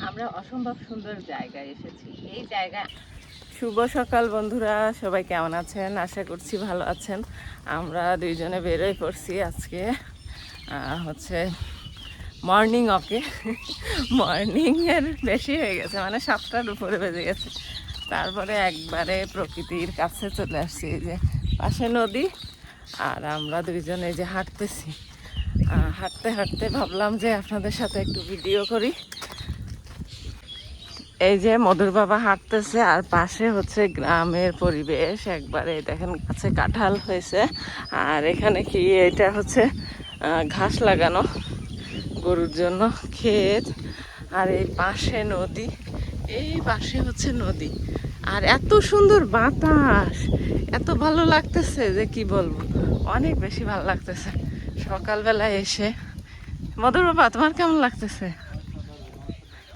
আমরা অসম্ভব সুন্দর জায়গায় এসেছি। এই জায়গায় শুভ সকাল বন্ধুরা, সবাই কেমন আছেন? আশা করছি ভালো আছেন। আমরা দুইজনে বেরোয় পড়ছি আজকে হচ্ছে মর্নিং ওকে। মর্নিংয়ের বেশি হয়ে গেছে, মানে 7টার উপরে বেজে গেছে। তারপরে একবারে প্রকৃতির কাছে চলে আসছি। এই যে পাশে নদী, আর আমরা দুইজনে যে হাঁটতেছি। হাঁটতে হাঁটতে ভাবলাম যে আপনাদের সাথে একটু ভিডিও করি। এই যে মধুর বাবা হাঁটতেছে, আর পাশে হচ্ছে গ্রামের পরিবেশ। একবারে দেখেন গাছে কাঁঠাল হয়েছে, আর এখানে কি এটা হচ্ছে ঘাস লাগানো গরুর জন্য ক্ষেত। আর এই পাশে নদী, এই পাশে হচ্ছে নদী, আর এত সুন্দর বাতাস, এত ভালো লাগতেছে যে কি বলবো, অনেক বেশি ভালো লাগতেছে সকালবেলায় এসে। মধুর বাবা, তোমার কেমন লাগতেছে?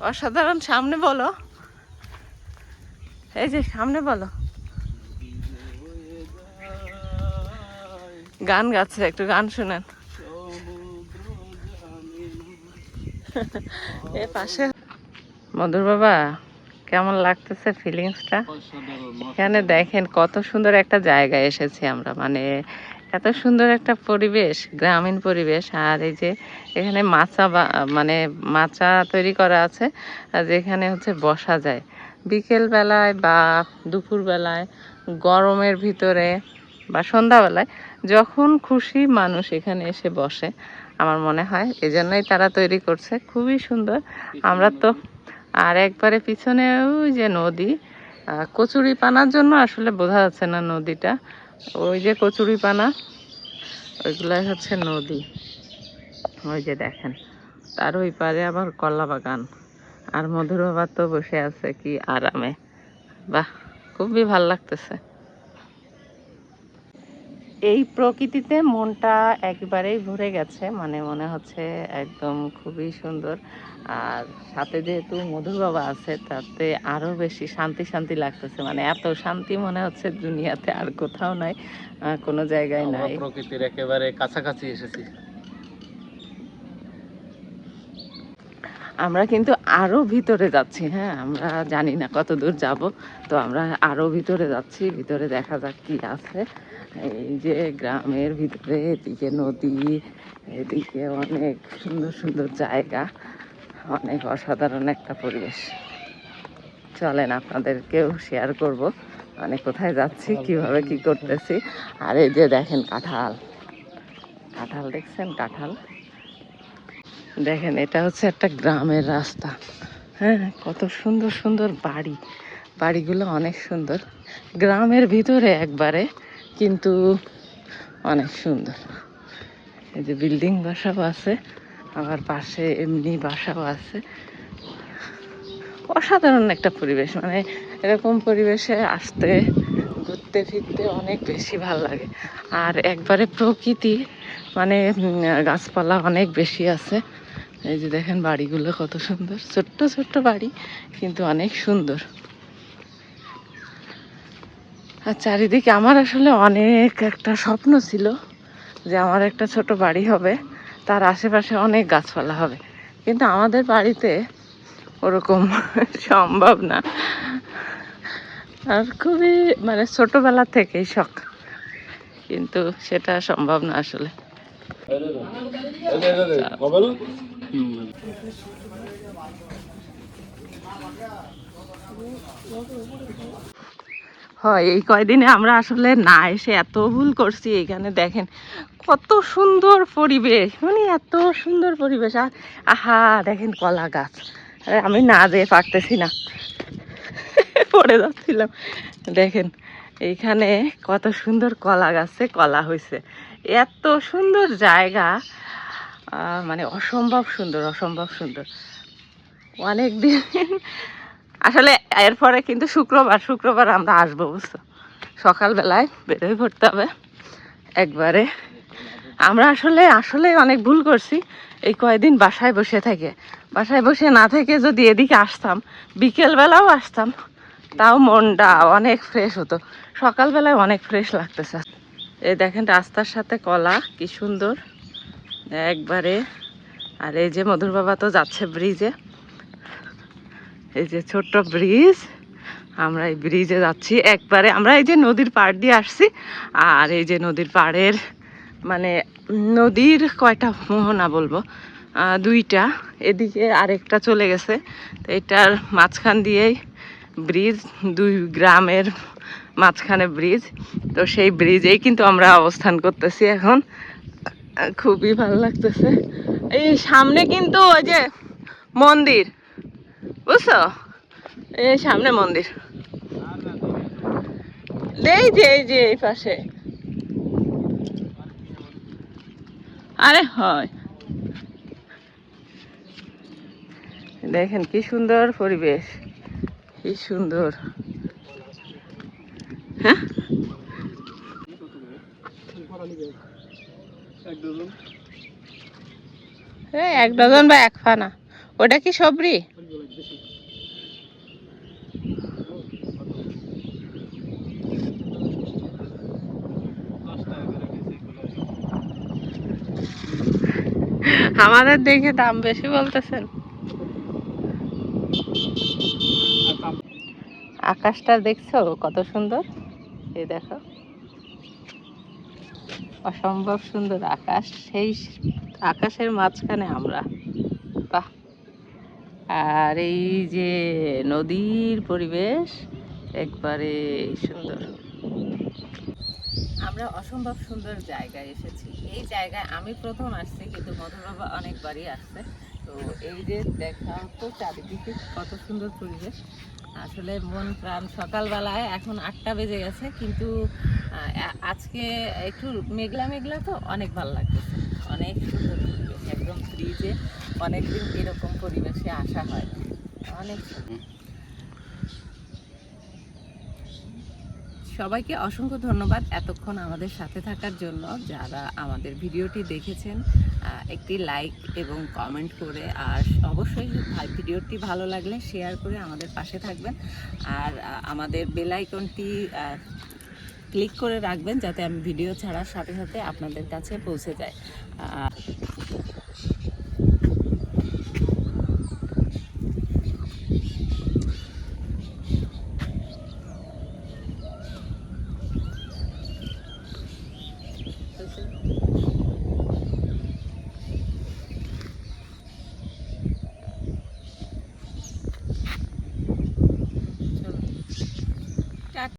অসাধারণ। সামনে বলো, এই যে সামনে বলো। গান গাচ্ছে, একটু গান শুনেন। এ পাশে মধুর বাবা, কেমন লাগতেছে ফিলিংসটা? এখানে দেখেন কত সুন্দর একটা জায়গায় এসেছি আমরা, মানে এত সুন্দর একটা পরিবেশ, গ্রামীণ পরিবেশ। আর এই যে এখানে মাচা মানে মাচা তৈরি করা আছে, যেখানে হচ্ছে বসা যায় বিকেল বেলায় বা দুপুর বেলায়, গরমের ভিতরে বা সন্ধ্যাবেলায়, যখন খুশি মানুষ এখানে এসে বসে। আমার মনে হয় এজন্যই তারা তৈরি করছে, খুবই সুন্দর। আমরা তো আর একবারে পিছনে ওই যে নদী, কচুরি পানার জন্য আসলে বোঝা যাচ্ছে না নদীটা। ওই যে কচুরি পানা, ওইগুলাই হচ্ছে নদী। ওই যে দেখেন, তার ওই পারে আবার কলা বাগান, আর মধুর বাবা তো বসে আছে কি আরামে। বাহ, খুবই ভাল লাগতেছে। এই প্রকৃতিতে মনটা একেবারেই ভরে গেছে, মানে মনে হচ্ছে একদম খুবই সুন্দর। আর সাথে যেহেতু মধুর বাবা আছে, তাতে আরো বেশি শান্তি শান্তি লাগতেছে, মানে এত শান্তি মনে হচ্ছে দুনিয়াতে আর কোথাও নাই, কোনো জায়গায় নাই। প্রকৃতির একেবারে কাছাকাছি এসেছি। আমরা কিন্তু আরো ভিতরে যাচ্ছি। হ্যাঁ, আমরা জানি না কত দূর যাব, তো আমরা আরো ভিতরে যাচ্ছি। ভিতরে দেখা যাক কি আছে। এই যে গ্রামের ভিতরে, এদিকে নদী, এদিকে অনেক সুন্দর সুন্দর জায়গা, অনেক অসাধারণ একটা পরিবেশ। চলেন আপনাদেরকেও শেয়ার করব, মানে কোথায় যাচ্ছি, কিভাবে কি করতেছি। আর এই যে দেখেন কাঁঠাল, কাঁঠাল দেখছেন? কাঁঠাল দেখেন, এটা হচ্ছে একটা গ্রামের রাস্তা। হ্যাঁ, কত সুন্দর সুন্দর বাড়ি, বাড়িগুলো অনেক সুন্দর, গ্রামের ভিতরে একবারে, কিন্তু অনেক সুন্দর। এই যে বিল্ডিং বাসাও আছে, আবার পাশে এমনি বাসাও আছে। অসাধারণ একটা পরিবেশ, মানে এরকম পরিবেশে আসতে, ঘুরতে ফিরতে অনেক বেশি ভালো লাগে। আর একবারে প্রকৃতি, মানে গাছপালা অনেক বেশি আছে। এই যে দেখেন বাড়িগুলো কত সুন্দর, ছোট্ট ছোট্ট বাড়ি, কিন্তু অনেক সুন্দর। আর চারিদিকে আমার আসলে অনেক একটা স্বপ্ন ছিল যে আমার একটা ছোট বাড়ি হবে, তার আশেপাশে অনেক গাছপালা হবে, কিন্তু আমাদের বাড়িতে ওরকম সম্ভব না। আর খুবই, মানে ছোটবেলা থেকেই শখ, কিন্তু সেটা সম্ভব না আসলে। হয় এই কয়দিনে আমরা আসলে না এসে এত ভুল করছি। এখানে দেখেন কত সুন্দর পরিবেশ, মানে এত সুন্দর পরিবেশ। আর আহা দেখেন কলা গাছ, আরে আমি না যেয়ে পারতেছি না, পড়ে যাচ্ছিলাম। দেখেন এইখানে কত সুন্দর কলা গাছে কলা হয়েছে, এত সুন্দর জায়গা, মানে অসম্ভব সুন্দর, অসম্ভব সুন্দর। অনেক দিন আসলে, এরপরে কিন্তু শুক্রবার শুক্রবার আমরা আসবো, বুঝছো? সকালবেলায় বেরোয় পড়তে হবে একবারে। আমরা আসলে আসলে অনেক ভুল করছি এই কয়দিন বাসায় বসে থেকে। বাসায় বসে না থেকে যদি এদিকে আসতাম, বিকেলবেলাও আসতাম, তাও মনটা অনেক ফ্রেশ হতো। সকালবেলায় অনেক ফ্রেশ লাগতেছে। এই দেখেন রাস্তার সাথে কলা, কি সুন্দর একবারে। আর এই যে মধুর বাবা তো যাচ্ছে ব্রিজে। এই যে ছোট্ট ব্রিজ, আমরা এই ব্রিজে যাচ্ছি একবারে। আমরা এই যে নদীর পাড় দিয়ে আসছি, আর এই যে নদীর পাড়ের মানে নদীর কয়টা মোহনা বলবো, দুইটা, এদিকে আরেকটা চলে গেছে। তো এটার মাঝখান দিয়েই ব্রিজ, দুই গ্রামের মাঝখানে ব্রিজ। তো সেই ব্রিজেই কিন্তু আমরা অবস্থান করতেছি এখন। খুবই ভালো লাগতেছে। এই সামনে কিন্তু ওই যে মন্দির, বুঝছো, এই সামনে মন্দির, এই যে এই পাশে। আরে হয়, দেখেন কি সুন্দর পরিবেশ, কি সুন্দর। হ্যাঁ, এক ডজন বা এক ফানা, ওটা কি সবরি? আমাদের দেখে দাম বেশি বলতেছেন। আকাশটা দেখছো কত সুন্দর, এই দেখো, অসম্ভব সুন্দর আকাশ। সেই আকাশের মাঝখানে আমরা, বাহ। আর এই যে নদীর পরিবেশ একবারে সুন্দর। আমরা অসম্ভব সুন্দর জায়গায় এসেছি। এই জায়গায় আমি প্রথম আসছি, কিন্তু মধুর বাবা অনেকবারই আসছে। তো এই যে দেখা তো চারিদিকে কত সুন্দর পরিবেশ, আসলে মন প্রাণ। সকালবেলায় এখন 8টা বেজে গেছে, কিন্তু আজকে একটু মেঘলা মেঘলা, তো অনেক ভালো লাগতেছে। অনেক সুন্দর পরিবেশ, একদম ব্রিজে অনেকদিন এরকম পরিবেশে আসা হয়, অনেক সুন্দর। সবাইকে অসংখ্য ধন্যবাদ এতক্ষণ আমাদের সাথে থাকার জন্য। যারা আমাদের ভিডিওটি দেখেছেন, একটি লাইক এবং কমেন্ট করে, আর অবশ্যই ভিডিওটি ভালো লাগলে শেয়ার করে আমাদের পাশে থাকবেন। আর আমাদের বেল আইকনটি ক্লিক করে রাখবেন, যাতে আমি ভিডিও ছাড়ার সাথে সাথে আপনাদের কাছে পৌঁছে যায়।